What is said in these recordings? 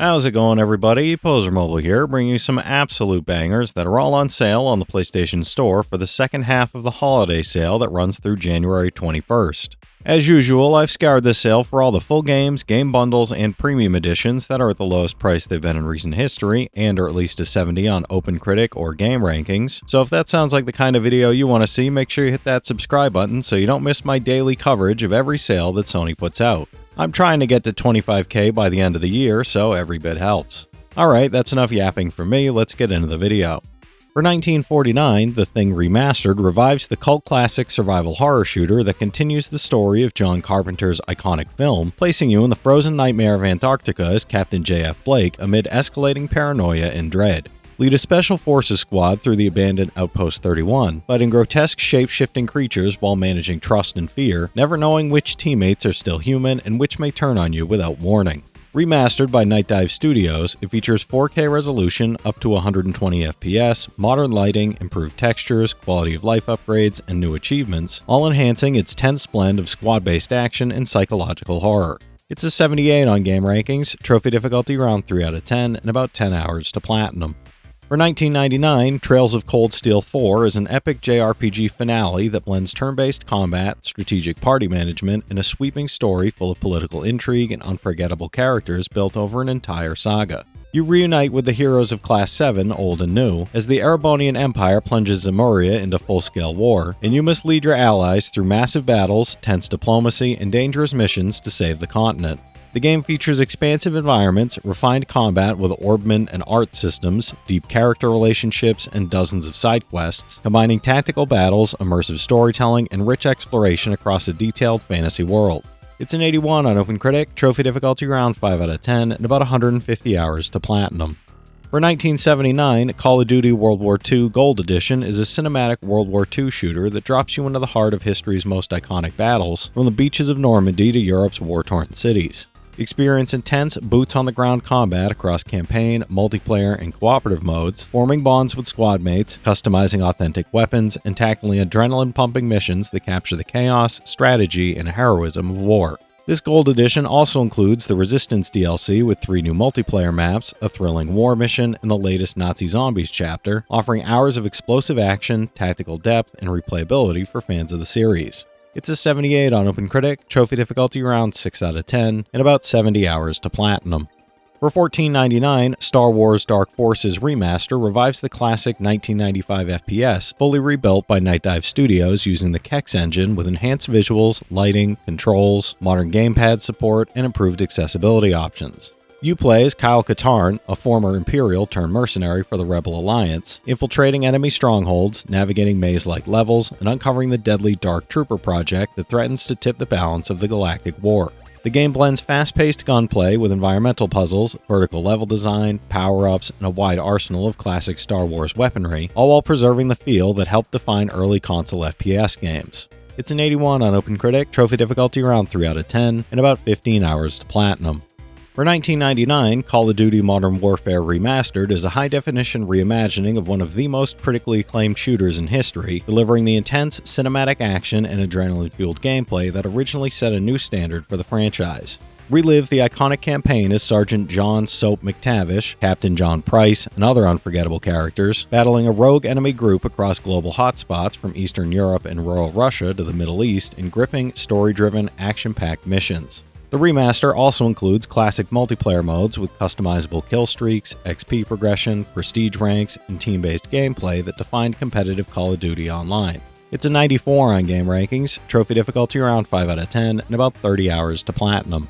How's it going, everybody? Pozermobil here, bringing you some absolute bangers that are all on sale on the PlayStation Store for the second half of the holiday sale that runs through January 21st. As usual, I've scoured this sale for all the full games, game bundles, and premium editions that are at the lowest price they've been in recent history, and are at least a 70 on OpenCritic or Game Rankings. So if that sounds like the kind of video you want to see, make sure you hit that subscribe button so you don't miss my daily coverage of every sale that Sony puts out. I'm trying to get to 25k by the end of the year, so every bit helps. Alright, that's enough yapping from me, let's get into the video. For $19.49, The Thing Remastered revives the cult classic survival horror shooter that continues the story of John Carpenter's iconic film, placing you in the frozen nightmare of Antarctica as Captain J.F. Blake amid escalating paranoia and dread. Lead a special forces squad through the abandoned Outpost 31, fighting grotesque shape-shifting creatures while managing trust and fear, never knowing which teammates are still human and which may turn on you without warning. Remastered by Night Dive Studios, it features 4K resolution up to 120 FPS, modern lighting, improved textures, quality of life upgrades, and new achievements, all enhancing its tense blend of squad-based action and psychological horror. It's a 78 on Game Rankings, trophy difficulty around 3 out of 10, and about 10 hours to platinum. For $19.99, Trails of Cold Steel 4 is an epic JRPG finale that blends turn-based combat, strategic party management, and a sweeping story full of political intrigue and unforgettable characters built over an entire saga. You reunite with the heroes of Class 7, old and new, as the Erebonian Empire plunges Zemuria into full-scale war, and you must lead your allies through massive battles, tense diplomacy, and dangerous missions to save the continent. The game features expansive environments, refined combat with orbment and art systems, deep character relationships, and dozens of side quests, combining tactical battles, immersive storytelling, and rich exploration across a detailed fantasy world. It's an 81 on OpenCritic, trophy difficulty around 5 out of 10, and about 150 hours to platinum. For $19.79, Call of Duty World War II Gold Edition is a cinematic World War II shooter that drops you into the heart of history's most iconic battles, from the beaches of Normandy to Europe's war-torn cities. Experience intense, boots-on-the-ground combat across campaign, multiplayer, and cooperative modes, forming bonds with squad mates, customizing authentic weapons, and tackling adrenaline-pumping missions that capture the chaos, strategy, and heroism of war. This Gold Edition also includes the Resistance DLC with 3 new multiplayer maps, a thrilling war mission, and the latest Nazi Zombies chapter, offering hours of explosive action, tactical depth, and replayability for fans of the series. It's a 78 on OpenCritic, trophy difficulty around 6 out of 10, and about 70 hours to platinum. For $14.99, Star Wars Dark Forces Remastered revives the classic 1995 FPS, fully rebuilt by Night Dive Studios using the Kex engine with enhanced visuals, lighting, controls, modern gamepad support, and improved accessibility options. You play as Kyle Katarn, a former Imperial turned mercenary for the Rebel Alliance, infiltrating enemy strongholds, navigating maze-like levels, and uncovering the deadly Dark Trooper project that threatens to tip the balance of the galactic war. The game blends fast-paced gunplay with environmental puzzles, vertical level design, power-ups, and a wide arsenal of classic Star Wars weaponry, all while preserving the feel that helped define early console FPS games. It's an 81 on OpenCritic, trophy difficulty around 3 out of 10, and about 15 hours to platinum. For $19.99, Call of Duty Modern Warfare Remastered is a high-definition reimagining of one of the most critically acclaimed shooters in history, delivering the intense cinematic action and adrenaline-fueled gameplay that originally set a new standard for the franchise. Relive the iconic campaign as Sergeant John Soap McTavish, Captain John Price, and other unforgettable characters, battling a rogue enemy group across global hotspots from Eastern Europe and rural Russia to the Middle East in gripping, story-driven, action-packed missions. The remaster also includes classic multiplayer modes with customizable kill streaks, XP progression, prestige ranks, and team-based gameplay that defined competitive Call of Duty Online. It's a 94 on Game Rankings, trophy difficulty around 5 out of 10, and about 30 hours to platinum.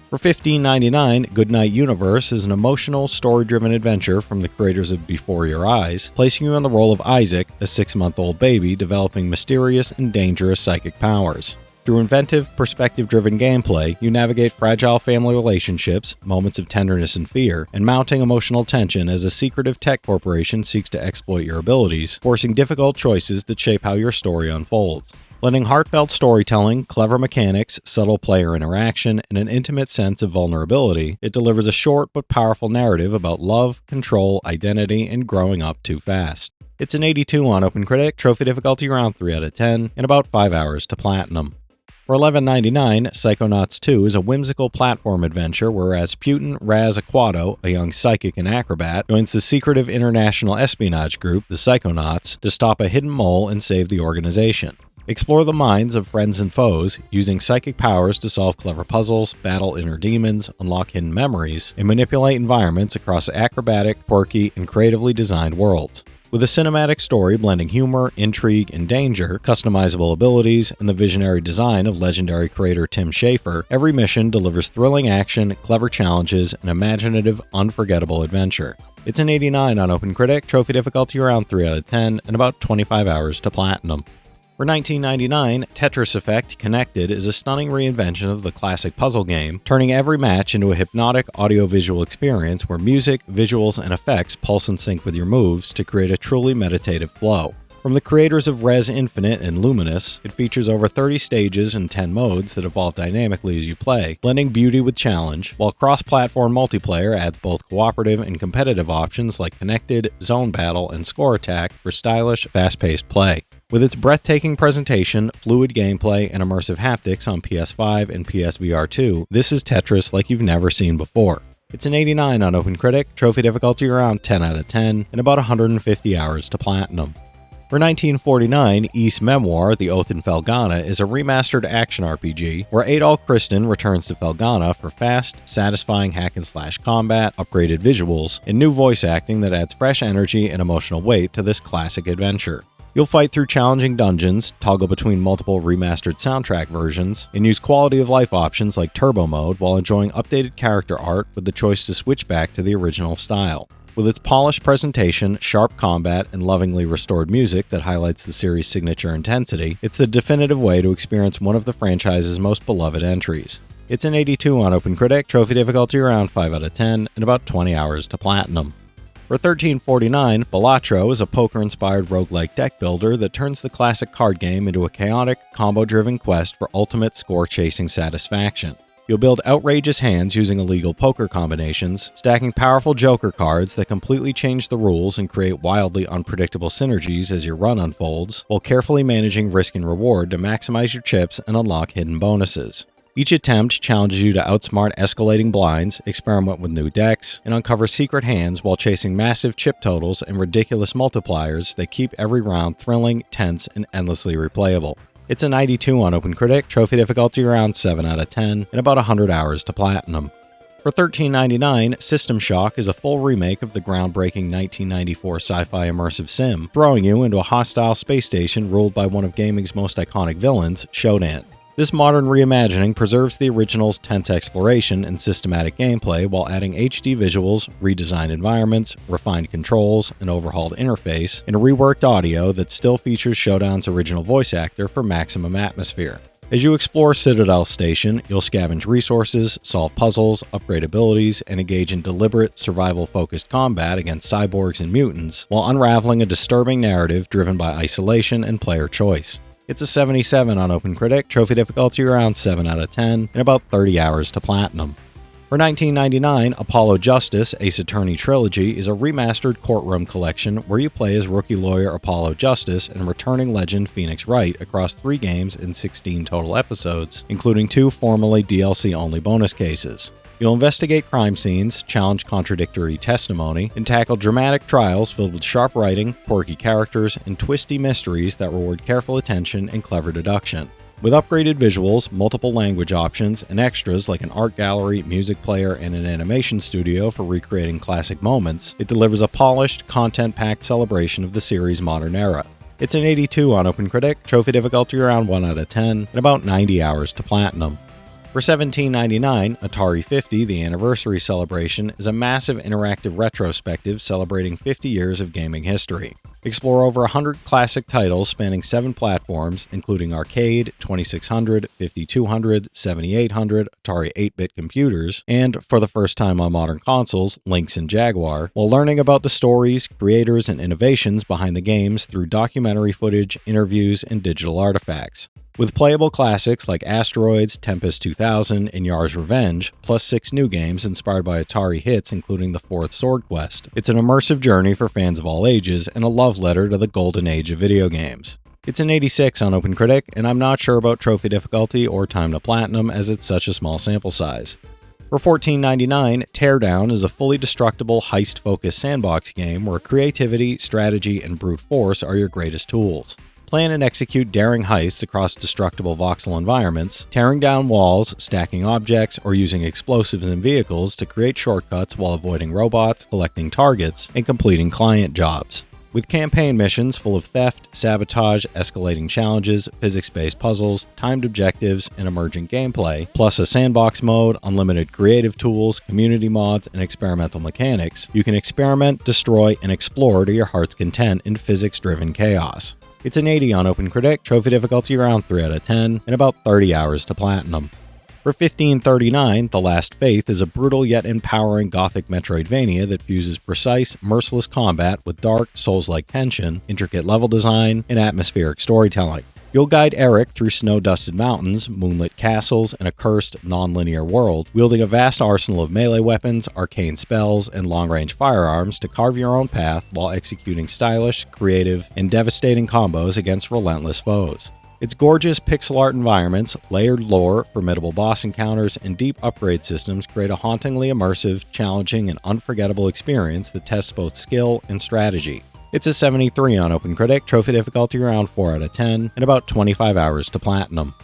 For $15.99, Goodnight Universe is an emotional, story-driven adventure from the creators of Before Your Eyes, placing you in the role of Isaac, a 6-month-old baby developing mysterious and dangerous psychic powers. Through inventive, perspective-driven gameplay, you navigate fragile family relationships, moments of tenderness and fear, and mounting emotional tension as a secretive tech corporation seeks to exploit your abilities, forcing difficult choices that shape how your story unfolds. Blending heartfelt storytelling, clever mechanics, subtle player interaction, and an intimate sense of vulnerability, it delivers a short but powerful narrative about love, control, identity, and growing up too fast. It's an 82 on OpenCritic, trophy difficulty around 3 out of 10, and about 5 hours to platinum. For $11.99, Psychonauts 2 is a whimsical platform adventure where Rasputin Raz Aquato, a young psychic and acrobat, joins the secretive international espionage group, the Psychonauts, to stop a hidden mole and save the organization. Explore the minds of friends and foes, using psychic powers to solve clever puzzles, battle inner demons, unlock hidden memories, and manipulate environments across acrobatic, quirky, and creatively designed worlds. With a cinematic story blending humor, intrigue, and danger, customizable abilities, and the visionary design of legendary creator Tim Schafer, every mission delivers thrilling action, clever challenges, and imaginative, unforgettable adventure. It's an 89 on OpenCritic, trophy difficulty around 3 out of 10, and about 25 hours to platinum. For $19.99, Tetris Effect Connected is a stunning reinvention of the classic puzzle game, turning every match into a hypnotic audiovisual experience where music, visuals, and effects pulse in sync with your moves to create a truly meditative flow. From the creators of Res Infinite and Luminous, it features over 30 stages and 10 modes that evolve dynamically as you play, blending beauty with challenge, while cross-platform multiplayer adds both cooperative and competitive options like Connected, Zone Battle, and Score Attack for stylish, fast-paced play. With its breathtaking presentation, fluid gameplay, and immersive haptics on PS5 and PSVR 2, this is Tetris like you've never seen before. It's an 89 on OpenCritic, trophy difficulty around 10 out of 10, and about 150 hours to platinum. For $19.49, Ys Memoire, The Oath in Felghana is a remastered action RPG where Adol Christin returns to Felghana for fast, satisfying hack-and-slash combat, upgraded visuals, and new voice acting that adds fresh energy and emotional weight to this classic adventure. You'll fight through challenging dungeons, toggle between multiple remastered soundtrack versions, and use quality-of-life options like Turbo Mode while enjoying updated character art with the choice to switch back to the original style. With its polished presentation, sharp combat, and lovingly restored music that highlights the series' signature intensity, it's the definitive way to experience one of the franchise's most beloved entries. It's an 82 on OpenCritic, trophy difficulty around 5 out of 10, and about 20 hours to platinum. For $13.49, Balatro is a poker-inspired roguelike deck builder that turns the classic card game into a chaotic, combo-driven quest for ultimate score-chasing satisfaction. You'll build outrageous hands using illegal poker combinations, stacking powerful joker cards that completely change the rules and create wildly unpredictable synergies as your run unfolds, while carefully managing risk and reward to maximize your chips and unlock hidden bonuses. Each attempt challenges you to outsmart escalating blinds, experiment with new decks, and uncover secret hands while chasing massive chip totals and ridiculous multipliers that keep every round thrilling, tense, and endlessly replayable. It's a 92 on OpenCritic, trophy difficulty around 7 out of 10, and about 100 hours to platinum. For $13.99, System Shock is a full remake of the groundbreaking 1994 sci-fi immersive sim, throwing you into a hostile space station ruled by one of gaming's most iconic villains, Shodan. This modern reimagining preserves the original's tense exploration and systematic gameplay while adding HD visuals, redesigned environments, refined controls, an overhauled interface, and reworked audio that still features Shodan's original voice actor for maximum atmosphere. As you explore Citadel Station, you'll scavenge resources, solve puzzles, upgrade abilities, and engage in deliberate, survival-focused combat against cyborgs and mutants, while unraveling a disturbing narrative driven by isolation and player choice. It's a 77 on OpenCritic, trophy difficulty around 7 out of 10, and about 30 hours to platinum. For $19.99, Apollo Justice Ace Attorney Trilogy is a remastered courtroom collection where you play as rookie lawyer Apollo Justice and returning legend Phoenix Wright across 3 games and 16 total episodes, including 2 formerly DLC-only bonus cases. You'll investigate crime scenes, challenge contradictory testimony, and tackle dramatic trials filled with sharp writing, quirky characters, and twisty mysteries that reward careful attention and clever deduction. With upgraded visuals, multiple language options, and extras like an art gallery, music player, and an animation studio for recreating classic moments, it delivers a polished, content-packed celebration of the series' modern era. It's an 82 on OpenCritic, trophy difficulty around 1 out of 10, and about 90 hours to platinum. For $17.99, Atari 50, the Anniversary Celebration, is a massive interactive retrospective celebrating 50 years of gaming history. Explore over 100 classic titles spanning 7 platforms, including arcade, 2600, 5200, 7800, Atari 8-bit computers, and, for the first time on modern consoles, Lynx and Jaguar, while learning about the stories, creators, and innovations behind the games through documentary footage, interviews, and digital artifacts. With playable classics like Asteroids, Tempest 2000, and Yar's Revenge, plus 6 new games inspired by Atari hits including the 4th Sword Quest, it's an immersive journey for fans of all ages and a love letter to the golden age of video games. It's an 86 on OpenCritic, and I'm not sure about trophy difficulty or time to platinum as it's such a small sample size. For $14.99, Teardown is a fully destructible heist-focused sandbox game where creativity, strategy, and brute force are your greatest tools. Plan and execute daring heists across destructible voxel environments, tearing down walls, stacking objects, or using explosives and vehicles to create shortcuts while avoiding robots, collecting targets, and completing client jobs. With campaign missions full of theft, sabotage, escalating challenges, physics-based puzzles, timed objectives, and emergent gameplay, plus a sandbox mode, unlimited creative tools, community mods, and experimental mechanics, you can experiment, destroy, and explore to your heart's content in physics-driven chaos. It's an 80 on OpenCritic, trophy difficulty around 3 out of 10, and about 30 hours to platinum. For $15.39, The Last Faith is a brutal yet empowering gothic Metroidvania that fuses precise, merciless combat with dark, Souls-like tension, intricate level design, and atmospheric storytelling. You'll guide Eric through snow-dusted mountains, moonlit castles, and a cursed, non-linear world, wielding a vast arsenal of melee weapons, arcane spells, and long-range firearms to carve your own path while executing stylish, creative, and devastating combos against relentless foes. Its gorgeous pixel art environments, layered lore, formidable boss encounters, and deep upgrade systems create a hauntingly immersive, challenging, and unforgettable experience that tests both skill and strategy. It's a 73 on OpenCritic, trophy difficulty around 4 out of 10, and about 25 hours to platinum.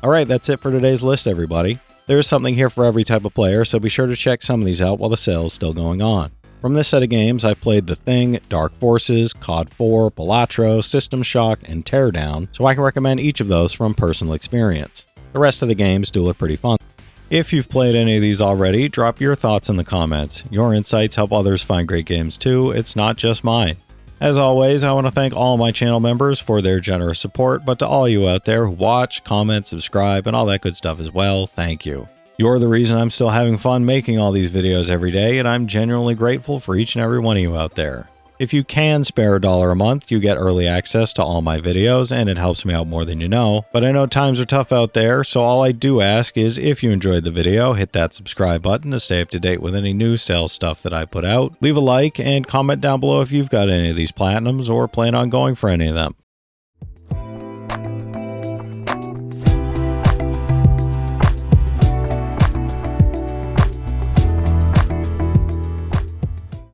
Alright, that's it for today's list, everybody. There's something here for every type of player, so be sure to check some of these out while the sale is still going on. From this set of games, I've played The Thing, Dark Forces, COD 4, Balatro, System Shock, and Teardown, so I can recommend each of those from personal experience. The rest of the games do look pretty fun. If you've played any of these already, drop your thoughts in the comments. Your insights help others find great games too, it's not just mine. As always, I want to thank all my channel members for their generous support, but to all you out there who watch, comment, subscribe, and all that good stuff as well, thank you. You're the reason I'm still having fun making all these videos every day, and I'm genuinely grateful for each and every one of you out there. If you can spare $1 a month, you get early access to all my videos, and it helps me out more than you know. But I know times are tough out there, so all I do ask is if you enjoyed the video, hit that subscribe button to stay up to date with any new sales stuff that I put out. Leave a like and comment down below if you've got any of these platinums or plan on going for any of them.